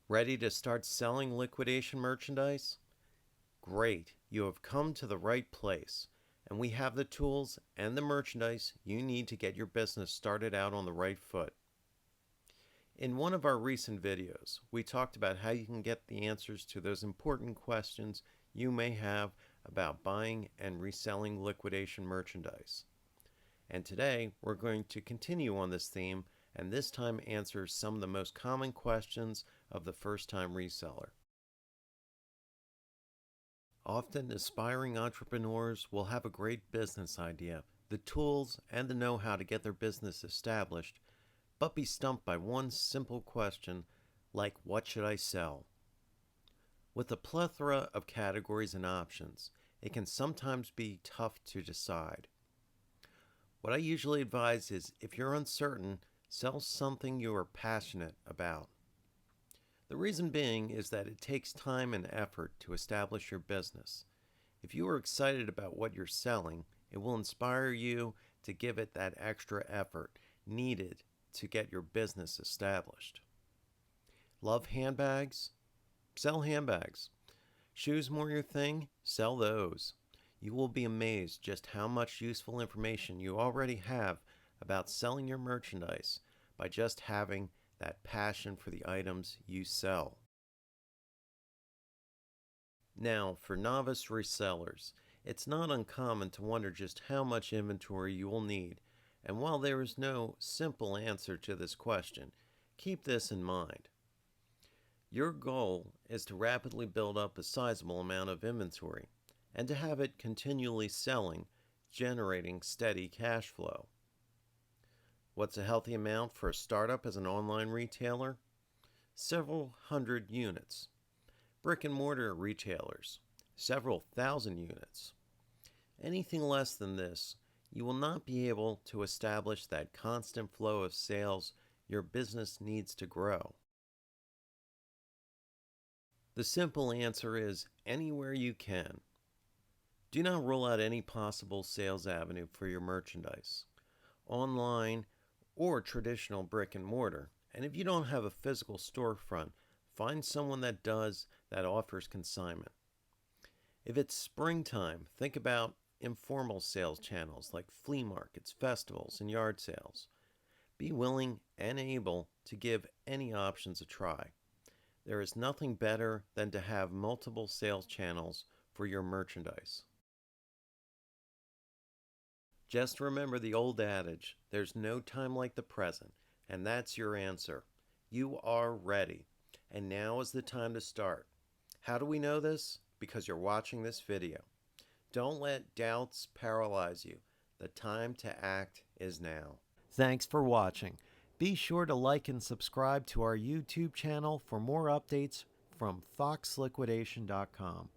Ready to start selling liquidation merchandise? Great, you have come to the right place, and we have the tools and the merchandise you need to get your business started out on the right foot. In one of our recent videos, we talked about how you can get the answers to those important questions you may have about buying and reselling liquidation merchandise. And today, we're going to continue on this theme and this time answer some of the most common questions of the first-time reseller. Often, aspiring entrepreneurs will have a great business idea, the tools and the know-how to get their business established, but be stumped by one simple question like, what should I sell? With a plethora of categories and options, it can sometimes be tough to decide. What I usually advise is, if you're uncertain, sell something you are passionate about. The reason being is that it takes time and effort to establish your business. If you are excited about what you're selling, it will inspire you to give it that extra effort needed to get your business established. Love handbags? Sell handbags. Shoes more your thing? Sell those. You will be amazed just how much useful information you already have about selling your merchandise by just having that passion for the items you sell. Now, for novice resellers, it's not uncommon to wonder just how much inventory you will need, and while there is no simple answer to this question, keep this in mind. Your goal is to rapidly build up a sizable amount of inventory and to have it continually selling, generating steady cash flow. What's a healthy amount for a startup as an online retailer? Several hundred units. Brick and mortar retailers, several thousand units. Anything less than this, you will not be able to establish that constant flow of sales your business needs to grow. The simple answer is anywhere you can. Do not rule out any possible sales avenue for your merchandise, online or traditional brick and mortar. And if you don't have a physical storefront, find someone that does, that offers consignment. If it's springtime, think about informal sales channels like flea markets, festivals, and yard sales. Be willing and able to give any options a try. There is nothing better than to have multiple sales channels for your merchandise. Just remember the old adage, there's no time like the present, and that's your answer. You are ready, and now is the time to start. How do we know this? Because you're watching this video. Don't let doubts paralyze you. The time to act is now. Thanks for watching. Be sure to like and subscribe to our YouTube channel for more updates from Foxliquidation.com.